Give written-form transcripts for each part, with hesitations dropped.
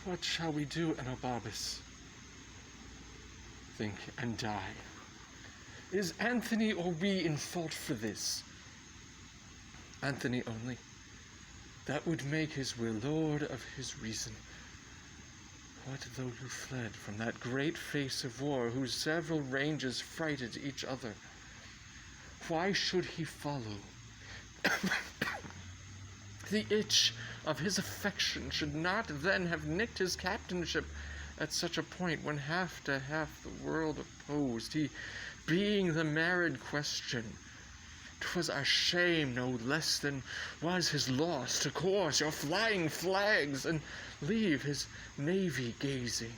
What shall we do, Enobarbus? Think and die. Is Antony or we in fault for this? Antony only. That would make his will lord of his reason. What though you fled from that great face of war, whose several ranges frighted each other? Why should he follow? The itch of his affection should not then have nicked his captainship at such a point, when half to half the world opposed, he being the married question. 'Twas our shame no less than was his loss to course your flying flags and leave his navy gazing.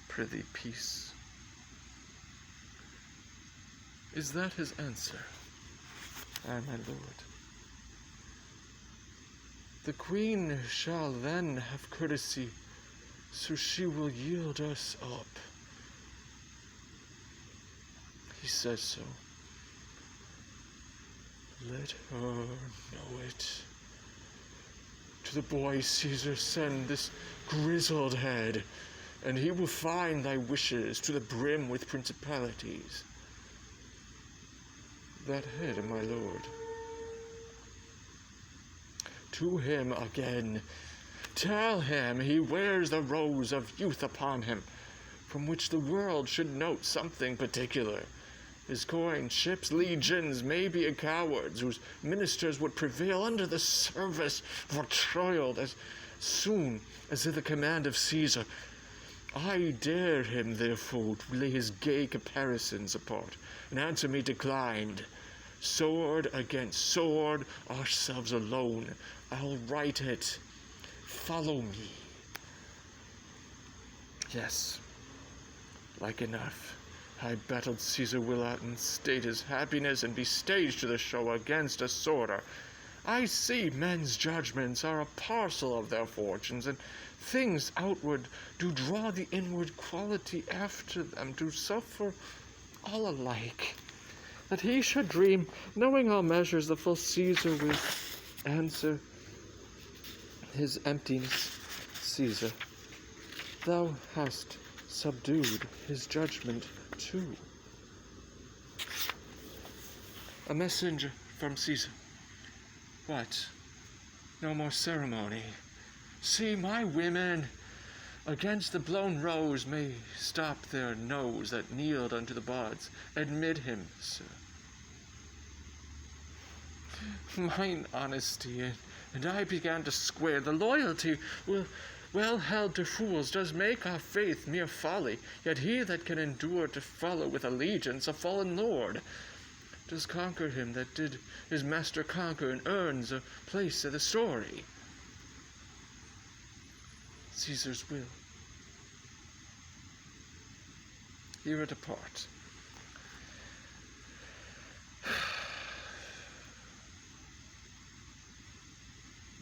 Prithee, peace. Is that his answer? Ay, my lord. The queen shall then have courtesy, so she will yield us up. He says so. Let her know it. To the boy Caesar send this grizzled head, and he will find thy wishes to the brim with principalities. That head, my lord. To him again. Tell him he wears the rose of youth upon him, from which the world should note something particular. His coined ships, legions, may be a cowards, whose ministers would prevail under the service for Troy as soon as at the command of Caesar. I dare him, therefore, to lay his gay caparisons apart, and answer me declined. Sword against sword, ourselves alone. I'll write it. Follow me. Yes, like enough. I battled Caesar will out and state his happiness, and be staged to the show against a sworder. I see men's judgments are a parcel of their fortunes, and things outward do draw the inward quality after them, do suffer all alike. That he should dream, knowing all measures, the full Caesar will answer his emptiness. Caesar, thou hast subdued his judgment too. A messenger from Caesar. What? No more ceremony. See, my women against the blown rose may stop their nose that kneeled unto the bards. Admit him, sir. Mine honesty, and I began to swear the loyalty well held to fools does make our faith mere folly, yet he that can endure to follow with allegiance a fallen lord does conquer him that did his master conquer, and earns a place in the story. Caesar's will. Hear it apart.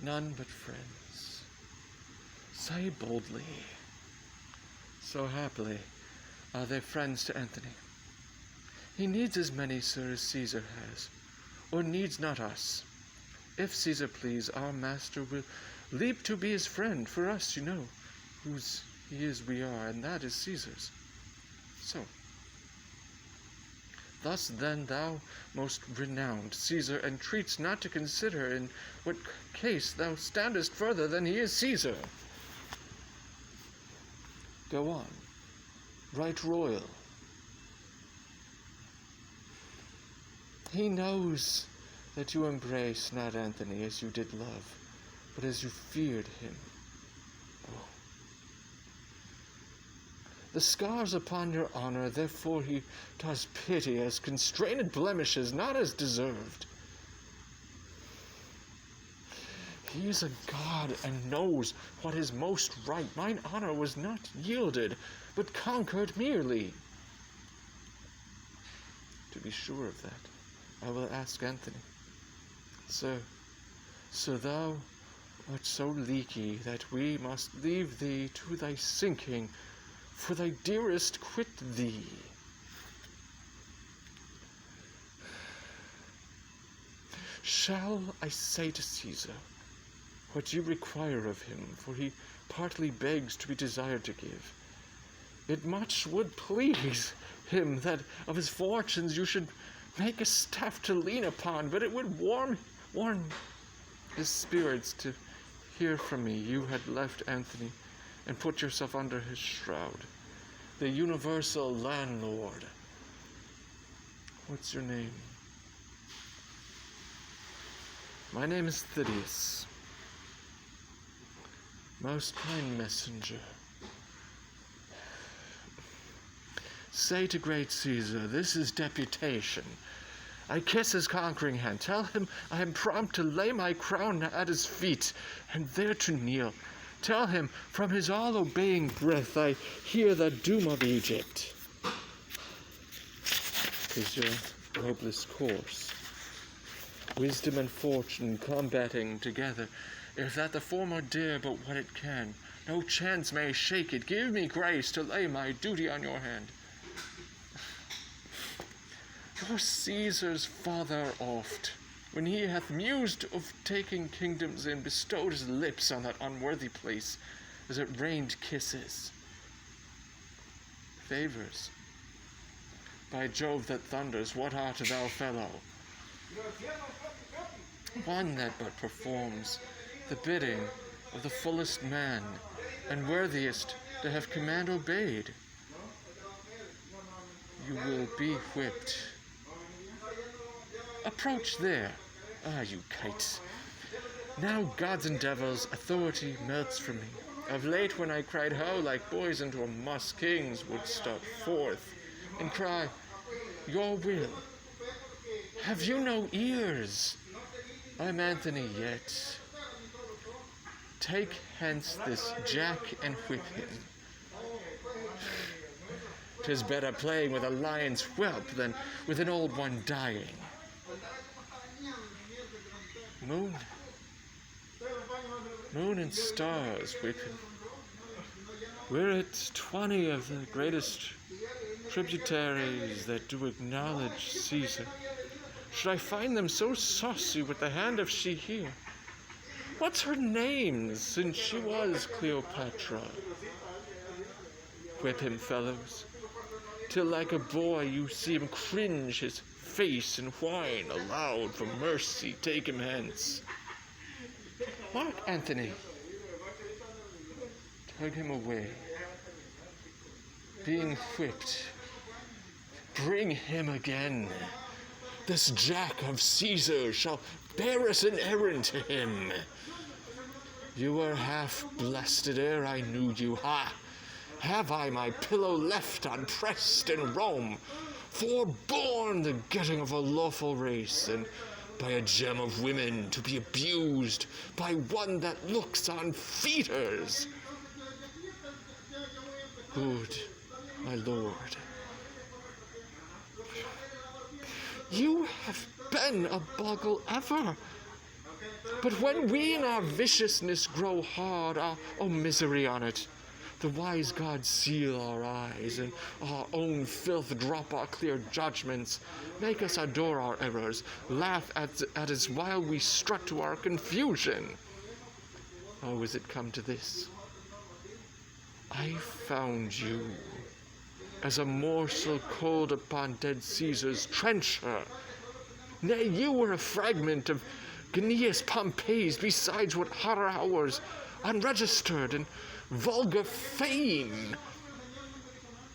None but friends. Say boldly. So happily are they friends to Antony. He needs as many, sir, as Caesar has, or needs not us. If Caesar please, our master will leap to be his friend. For us, you know, whose he is we are, and that is Caesar's. So, thus then thou, most renowned Caesar, entreats not to consider in what case thou standest further than he is Caesar. Go on. Right royal. He knows that you embrace not Antony as you did love, but as you feared him. Oh. The scars upon your honor, therefore he does pity as constrained blemishes, not as deserved. He is a god and knows what is most right. Mine honor was not yielded, but conquered merely. To be sure of that, I will ask Antony. Sir, thou art so leaky that we must leave thee to thy sinking, for thy dearest quit thee. Shall I say to Caesar, what you require of him, for he partly begs to be desired to give. It much would please him that of his fortunes you should make a staff to lean upon, but it would warm his spirits to hear from me you had left Antony and put yourself under his shroud, the universal landlord. What's your name? My name is Thaddeus. Most kind messenger, say to great Caesar, this is deputation. I kiss his conquering hand. Tell him I am prompt to lay my crown at his feet and there to kneel. Tell him from his all-obeying breath I hear the doom of Egypt. 'Tis your noblest course, wisdom and fortune combating together. If that the former dare but what it can, no chance may shake it. Give me grace to lay my duty on your hand. Your Caesar's father oft, when he hath mused of taking kingdoms and bestowed his lips on that unworthy place, as it rained kisses, favors. By Jove that thunders, what art thou, fellow? One that but performs the bidding of the fullest man, and worthiest to have command obeyed. You will be whipped. Approach there. Ah, you kites. Now gods and devils, authority melts from me. Of late when I cried ho like boys into a muss, kings would start forth and cry, your will. Have you no ears? I'm Antony yet. Take hence this jack and whip him. 'Tis better playing with a lion's whelp than with an old one dying. Moon and stars whip him. We're at 20 of the greatest tributaries that do acknowledge Caesar. Should I find them so saucy with the hand of she here? What's her name, since she was Cleopatra? Whip him, fellows, till like a boy you see him cringe his face and whine aloud for mercy. Take him hence. Mark Antony, tug him away. Being whipped, bring him again. This jack of Caesar shall bear us an errand to him. You were half blasted ere I knew you. Ha! Have I my pillow left unpressed in Rome, forborne the getting of a lawful race, and by a gem of women to be abused by one that looks on feeders? Good, my lord. You have been a boggle ever. But when we in our viciousness grow hard, oh misery on it, the wise gods seal our eyes, and our own filth drop our clear judgments, make us adore our errors, laugh at us while we strut to our confusion. Oh, is it come to this? I found you as a morsel cold upon dead Caesar's trencher. Nay, you were a fragment of Gnaeus Pompey's, besides what hotter hours, unregistered and vulgar fame,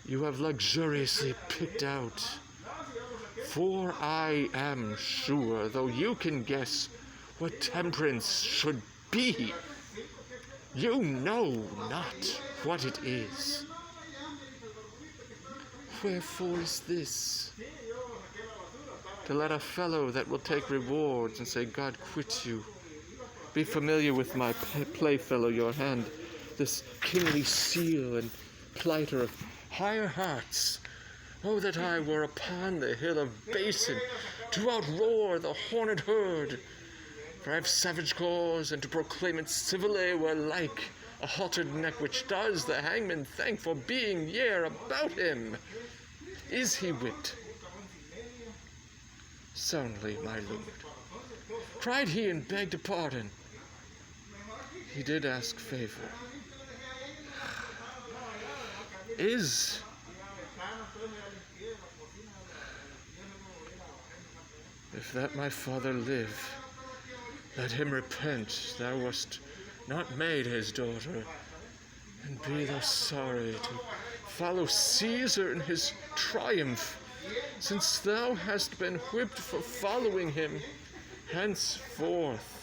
you have luxuriously picked out. For I am sure, though you can guess what temperance should be, you know not what it is. Wherefore is this? To let a fellow that will take rewards and say, God quit you, be familiar with my playfellow your hand, this kingly seal and plighter of higher hearts. Oh, that I were upon the hill of Basin to outroar the horned herd, for I have savage cause, and to proclaim it civilly were like a haltered neck which does the hangman thank for being yere about him. Is he whipped? Soundly, my lord, cried he, and begged a pardon. he did ask favor. If that my father live, let him repent thou wast not made his daughter, and be thou sorry to follow Caesar in his triumph, since thou hast been whipped for following him. Henceforth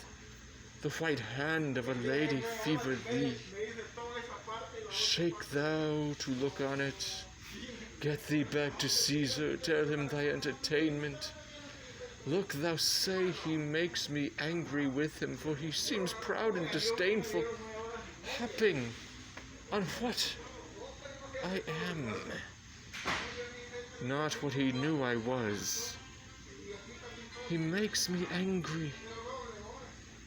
the white hand of a lady fever thee. Shake thou to look on it, get thee back to Caesar, tell him thy entertainment. Look, thou say he makes me angry with him, for he seems proud and disdainful, hopping on what I am, not what he knew I was. He makes me angry,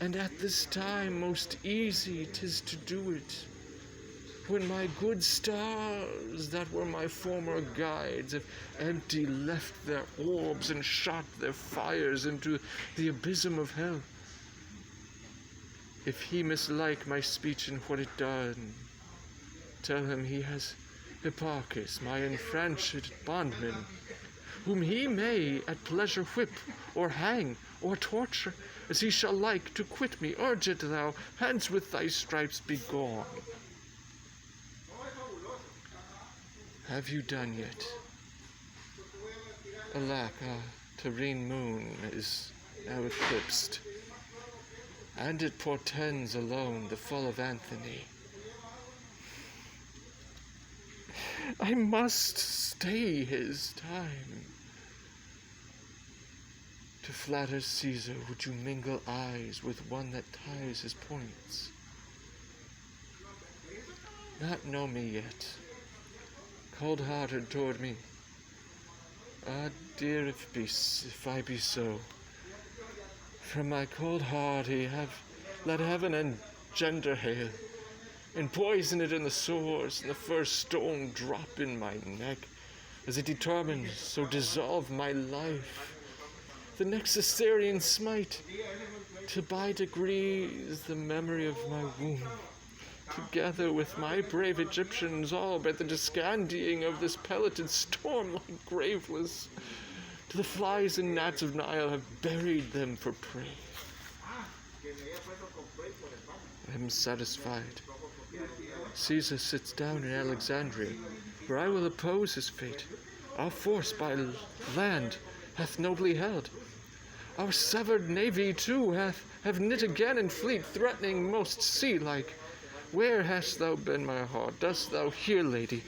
and at this time most easy 'tis to do it, when my good stars that were my former guides have empty left their orbs and shot their fires into the abysm of hell. If he mislike my speech and what it done, tell him he has Hipparchus, my enfranchised bondman, whom he may at pleasure whip, or hang, or torture, as he shall like, to quit me. Urge it thou, hence with thy stripes be gone. Have you done yet? Alack, our terrene moon is now eclipsed, and it portends alone the fall of Antony. I must stay his time. To flatter Caesar, would you mingle eyes with one that ties his points? Not know me yet, cold-hearted toward me. Ah, dear, if I be so. From my cold heart let heaven engender hail, and poison it in the sores, and the first stone drop in my neck, as it determines, so dissolve my life. The next Caesarean smite, till by degrees the memory of my womb, together with my brave Egyptians, all by the descandying of this pelleted storm like graveless, to the flies and gnats of Nile have buried them for prey. I am satisfied. Caesar sits down in Alexandria, where I will oppose his fate. Our force by land hath nobly held. Our severed navy too have knit again in fleet, threatening most sea-like. Where hast thou been, my heart? Dost thou hear, lady?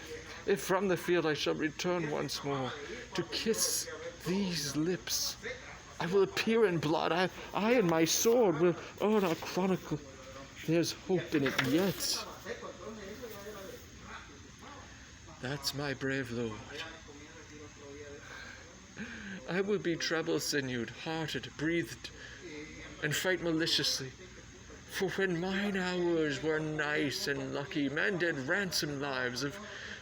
If from the field I shall return once more to kiss these lips, I will appear in blood. I and my sword will earn our chronicle. There's hope in it yet. That's my brave lord. I will be treble-sinewed, hearted, breathed, and fight maliciously. For when mine hours were nice and lucky, men did ransom lives of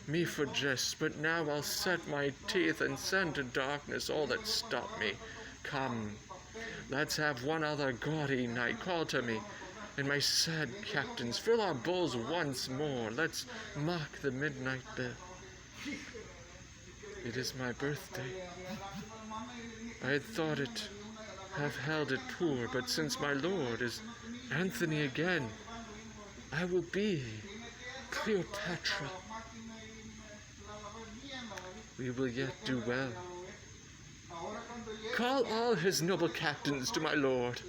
me for jest. But now I'll set my teeth and send to darkness all that stop me. Come, let's have one other gaudy night. Call to me, and my sad captains, fill our bowls once more. Let's mock the midnight bell. It is my birthday. I had thought it, have held it poor, but since my lord is Antony again, I will be Cleopatra. We will yet do well. Call all his noble captains to my lord.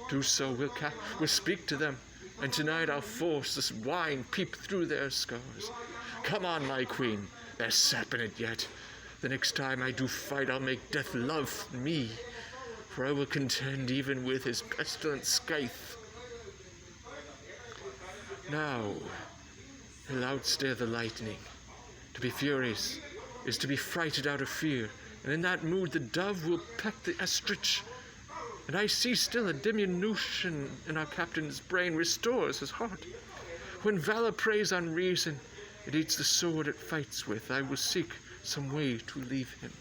Do so, we'll speak to them, and tonight I'll force this wine peep through their scars. Come on, my queen, there's sap in it yet. The next time I do fight, I'll make death love me, for I will contend even with his pestilent scythe. Now, he'll outstare the lightning. To be furious is to be frighted out of fear, and in that mood the dove will peck the ostrich. And I see still a diminution in our captain's brain restores his heart. When valor preys on reason, it eats the sword it fights with. I will seek some way to leave him.